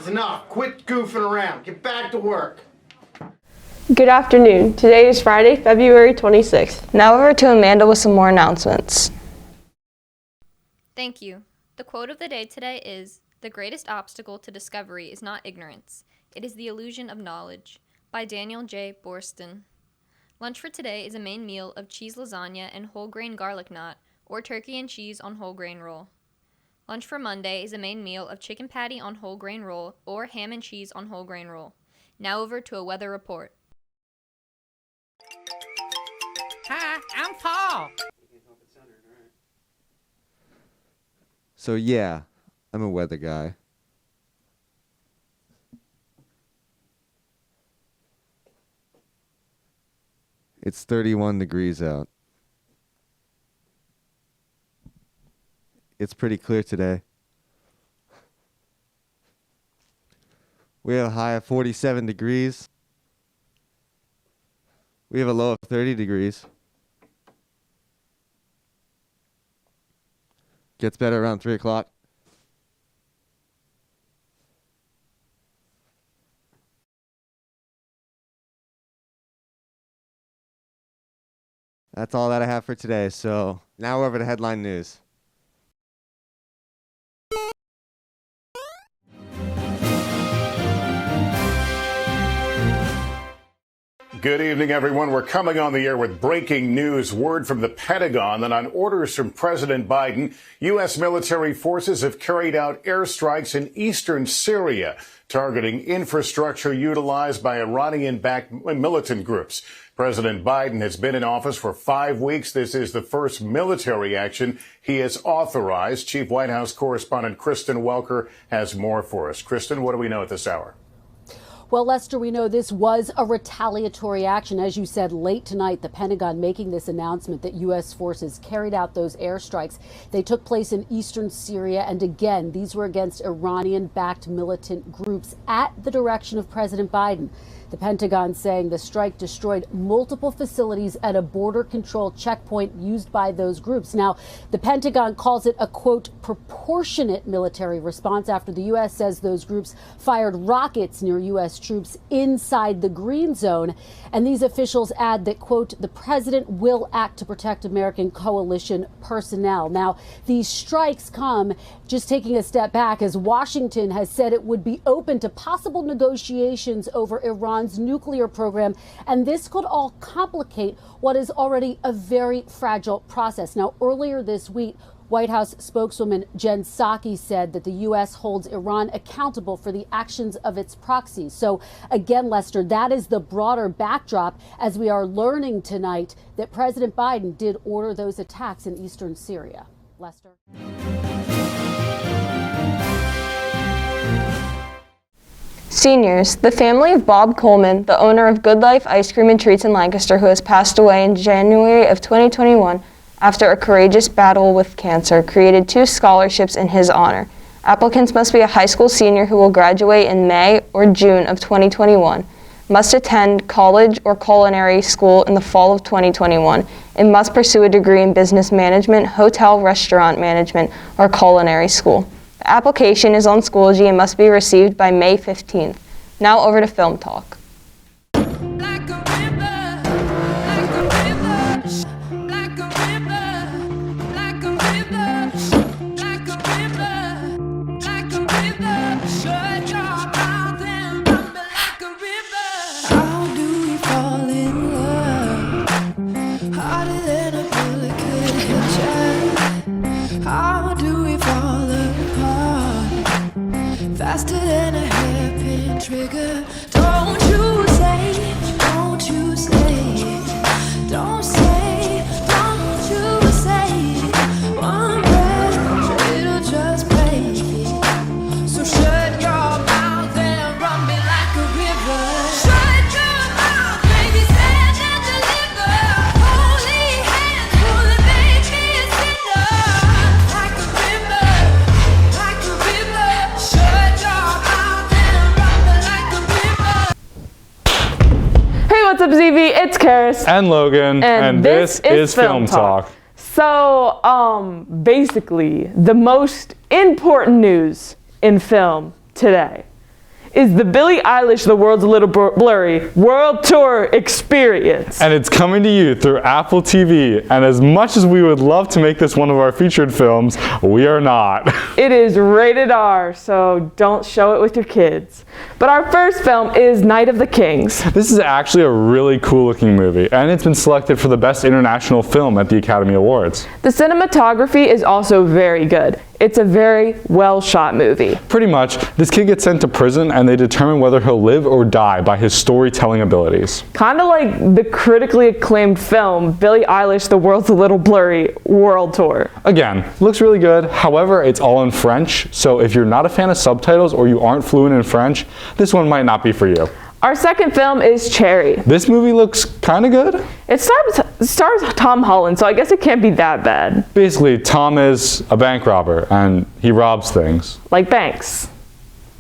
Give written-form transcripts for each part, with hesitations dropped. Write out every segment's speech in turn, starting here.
it's enough. Quit goofing around. Get back to work. Good afternoon. Today is Friday, February 26th. Now over to Amanda with some more announcements. Thank you. The quote of the day today is, "The greatest obstacle to discovery is not ignorance. It is the illusion of knowledge," by Daniel J. Boorstin. Lunch for today is a main meal of cheese lasagna and whole grain garlic knot, or turkey and cheese on whole grain roll. Lunch for Monday is a main meal of chicken patty on whole grain roll, or ham and cheese on whole grain roll. Now over to a weather report. Hi, I'm Paul. So yeah, I'm a weather guy. It's 31 degrees out. It's pretty clear today. We have a high of 47 degrees. We have a low of 30 degrees. Gets better around 3 o'clock. That's all that I have for today. So now over to headline news. Good evening, everyone. We're coming on the air with breaking news. Word from the Pentagon that on orders from President Biden, U.S. military forces have carried out airstrikes in eastern Syria, targeting infrastructure utilized by Iranian-backed militant groups. President Biden has been in office for 5 weeks. This is the first military action he has authorized. Chief White House correspondent Kristen Welker has more for us. Kristen, what do we know at this hour? Well, Lester, we know this was a retaliatory action. As you said, late tonight, the Pentagon making this announcement that U.S. forces carried out those airstrikes. They took place in eastern Syria. And again, these were against Iranian-backed militant groups at the direction of President Biden. The Pentagon saying the strike destroyed multiple facilities at a border control checkpoint used by those groups. Now, the Pentagon calls it a, quote, proportionate military response after the U.S. says those groups fired rockets near U.S. troops inside the green zone. And these officials add that, quote, the president will act to protect American coalition personnel. Now, these strikes come just taking a step back as Washington has said it would be open to possible negotiations over Iran's nuclear program. And this could all complicate what is already a very fragile process. Now, earlier this week, White House spokeswoman Jen Psaki said that the U.S. holds Iran accountable for the actions of its proxies. So again, Lester, that is the broader backdrop as we are learning tonight that President Biden did order those attacks in eastern Syria. Lester. Seniors, the family of Bob Coleman, the owner of Good Life Ice Cream and Treats in Lancaster, who has passed away in January of 2021 after a courageous battle with cancer, created 2 scholarships in his honor. Applicants must be a high school senior who will graduate in May or June of 2021, must attend college or culinary school in the fall of 2021, and must pursue a degree in business management, hotel restaurant management, or culinary school. The application is on Schoology and must be received by May 15th. Now over to Film Talk. Faster than a hairpin trigger. Don't you say, don't you say, don't say, don't you say. One breath, it'll just break it. So shut your mouth and run me like a river. Shut your mouth, baby, stand and deliver. Holy hands, pull it, make me a sinner. Like a river, like a river. Shut your mouth and run me like a river. Hey, what's up, ZV? It's Karis. And Logan. And this is Film Talk. So, basically, the most important news in film today is the Billie Eilish The World's a Little Blurry World Tour Experience. And it's coming to you through Apple TV. And as much as we would love to make this one of our featured films, we are not. It is rated R, so don't show it with your kids. But our first film is Night of the Kings. This is actually a really cool looking movie, and it's been selected for the Best International Film at the Academy Awards. The cinematography is also very good. It's a very well shot movie. Pretty much, this kid gets sent to prison and they determine whether he'll live or die by his storytelling abilities. Kinda like the critically acclaimed film Billie Eilish The World's a Little Blurry World Tour. Again, looks really good, however it's all in French, so if you're not a fan of subtitles or you aren't fluent in French, this one might not be for you. Our second film is Cherry. This movie looks kinda good. It stars Tom Holland, so I guess it can't be that bad. Basically, Tom is a bank robber and he robs things. Like banks.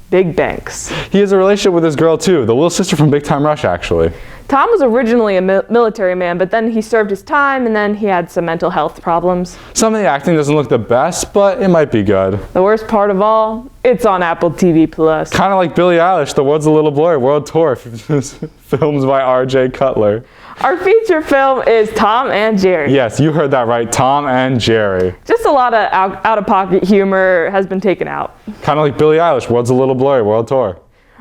Big banks. He has a relationship with his girl too, the little sister from Big Time Rush actually. Tom was originally a military man, but then he served his time and then he had some mental health problems. Some of the acting doesn't look the best, but it might be good. The worst part of all, it's on Apple TV+. Kinda like Billie Eilish, The World's a Little Blurry World Tour, films by R.J. Cutler. Our feature film is Tom and Jerry. Yes, you heard that right, Tom and Jerry. Just a lot of out-of-pocket humor has been taken out. Kinda like Billie Eilish, World's a Little Blurry World Tour.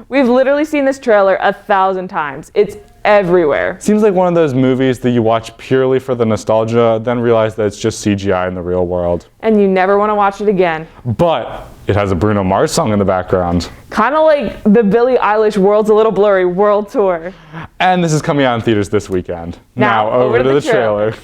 We've literally seen this trailer 1,000 times. It's everywhere. Seems like one of those movies that you watch purely for the nostalgia, then realize that it's just CGI in the real world. And you never want to watch it again. But it has a Bruno Mars song in the background. Kind of like the Billie Eilish World's a Little Blurry World Tour. And this is coming out in theaters this weekend. Now over to the trailer.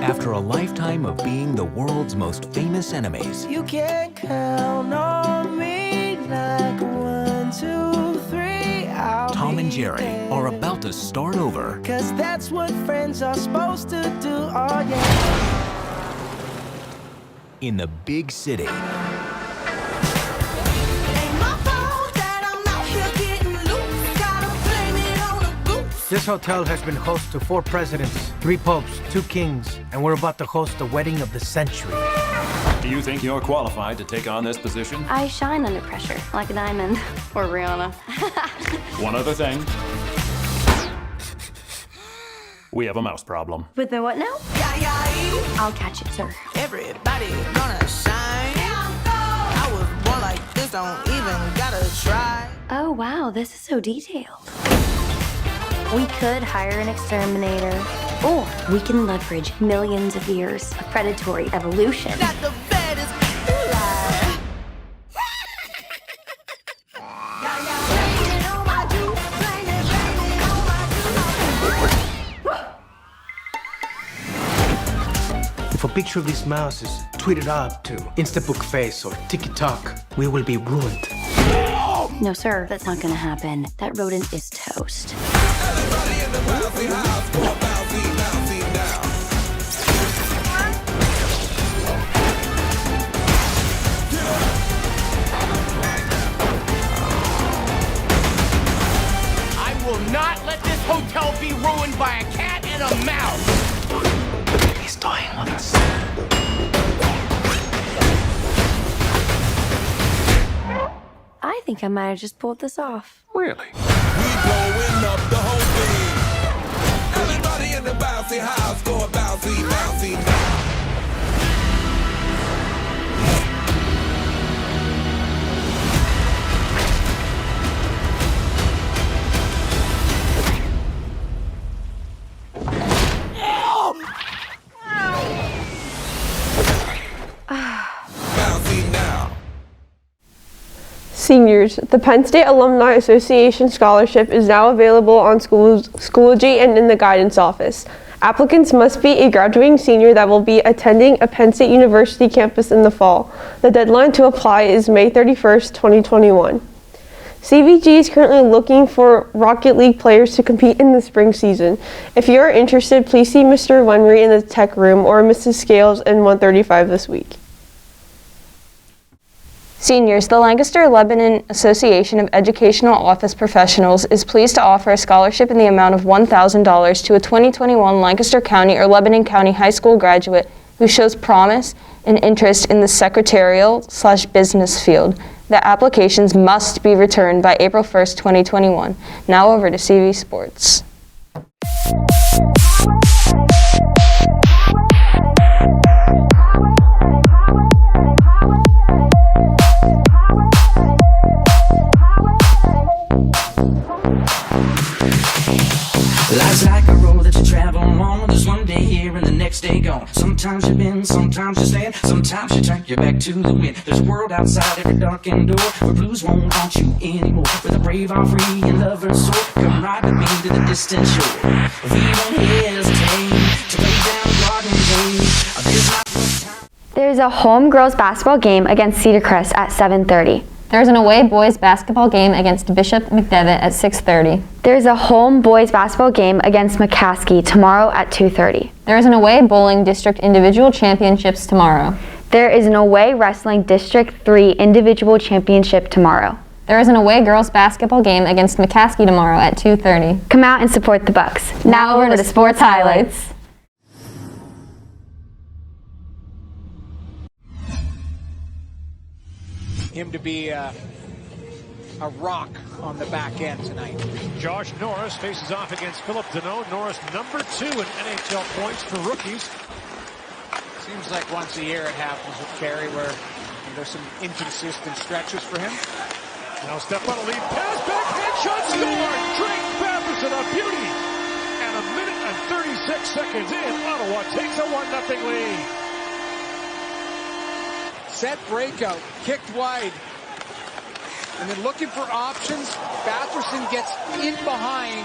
After a lifetime of being the world's most famous enemies, You can count on me like 1, 2, 3. Tom and Jerry are about to start over. Cause that's what friends are supposed to do, oh yeah. In the big city. This hotel has been host to 4 presidents, 3 popes, 2 kings, and we're about to host the wedding of the century. Do you think you're qualified to take on this position? I shine under pressure, like a diamond. Or Rihanna. One other thing. We have a mouse problem. With the what now? I'll catch it, sir. Everybody gonna shine. I was born like this, don't even gotta try. Oh, wow, this is so detailed. We could hire an exterminator, or we can leverage millions of years of predatory evolution. Got the baddest lie. If a picture of this mouse is tweeted out to Instabookface or TikTok, we will be ruined. No, sir, that's not gonna happen. That rodent is toast. I will not let this hotel be ruined by a cat and a mouse. He's toying with us. I think I might have just pulled this off. Really? Blowing up the whole thing. Everybody in the bouncy house go bouncy, bouncy now. Bouncy now. Seniors, the Penn State Alumni Association Scholarship is now available on Schoology and in the guidance office. Applicants must be a graduating senior that will be attending a Penn State University campus in the fall. The deadline to apply is May 31st, 2021. CVG is currently looking for Rocket League players to compete in the spring season. If you are interested, please see Mr. Wenry in the tech room or Mrs. Scales in 135 this week. Seniors, the Lancaster Lebanon Association of Educational Office Professionals is pleased to offer a scholarship in the amount of $1,000 to a 2021 Lancaster County or Lebanon County High School graduate who shows promise an interest in the secretarial/business field. The applications must be returned by April 1st, 2021. Now over to CV Sports. Life's like a road that you travel on. There's one day here and the next day gone. Sometimes you bend, sometimes you stand, sometimes you turn your back to the wind. There's a world outside every darkened door where blues won't haunt you anymore. Where the brave are free and lovers soar. Come ride with me to the distant shore. We won't hesitate to lay down garden days. There's not much time. There's a home girls basketball game against Cedar Crest at 7:30. There's an away boys basketball game against Bishop McDevitt at 6:30. There's a home boys basketball game against McCaskey tomorrow at 2:30. There is an away bowling district individual championships tomorrow. There is an away wrestling District 3 individual championship tomorrow. There is an away girls basketball game against McCaskey tomorrow at 2:30. Come out and support the Bucks. Now over to the sports highlights. Him to be a rock on the back end tonight. Josh Norris faces off against Philip Deneau. Norris #2 in NHL points for rookies. Seems like once a year it happens with Carey where there's some inconsistent stretches for him. Now step on a lead pass, backhand shot, scored! Drake Batherson, a beauty! And a minute and 36 seconds in, Ottawa takes a 1-0 lead. Set breakout, kicked wide, and then looking for options. Batherson gets in behind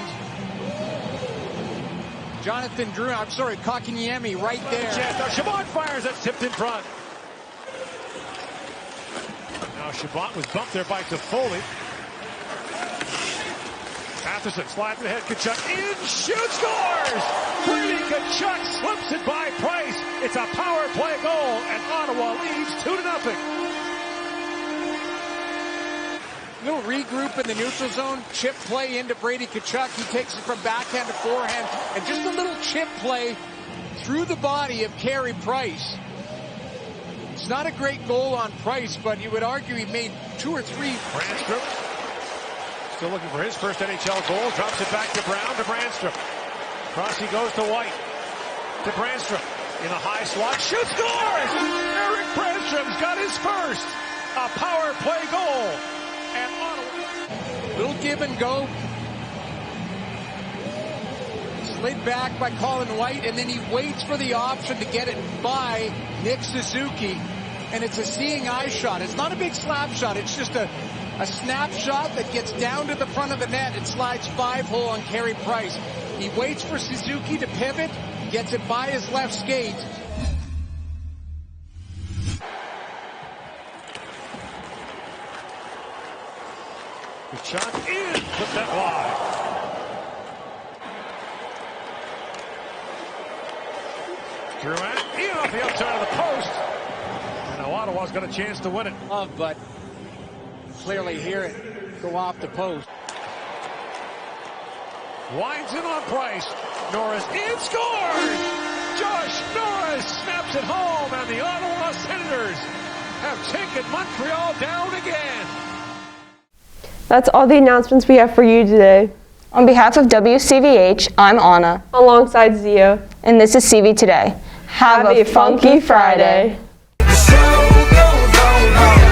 Jonathan Drew. I'm sorry, Kakiniemi right there. Now Chabot fires, that's tipped in front. Now Chabot was bumped there by Toffoli. Batherson slides ahead, Tkachuk in, shoots, scores! Brady Tkachuk slips it by Price. It's a power play goal, and Ottawa leads 2-0. Little regroup in the neutral zone, chip play into Brady Tkachuk. He takes it from backhand to forehand, and just a little chip play through the body of Carey Price. It's not a great goal on Price, but you would argue he made 2 or 3. Brandstrom still looking for his first NHL goal. Drops it back to Brown, to Brandstrom. Cross he goes to White. To Brandstrom. In a high slot. Shoots, scores! Eric Brandstrom's got his first. A power play goal. And Ottawa. Little give and go. Slid back by Colin White, and then he waits for the option to get it by Nick Suzuki. And it's a seeing eye shot. It's not a big slap shot. It's just a snapshot that gets down to the front of the net and slides 5-hole on Carey Price. He waits for Suzuki to pivot, gets it by his left skate. The shot in, put that wide. Drouin in off the outside of the post. And now Ottawa's got a chance to win it. But clearly hear it go off the post. Winds in on Price. Norris in, scores! Josh Norris snaps it home, and the Ottawa Senators have taken Montreal down again. That's all the announcements we have for you today. On behalf of WCVH, I'm Anna. Alongside Zio. And this is CV Today. Have a funky Friday. The show goes on.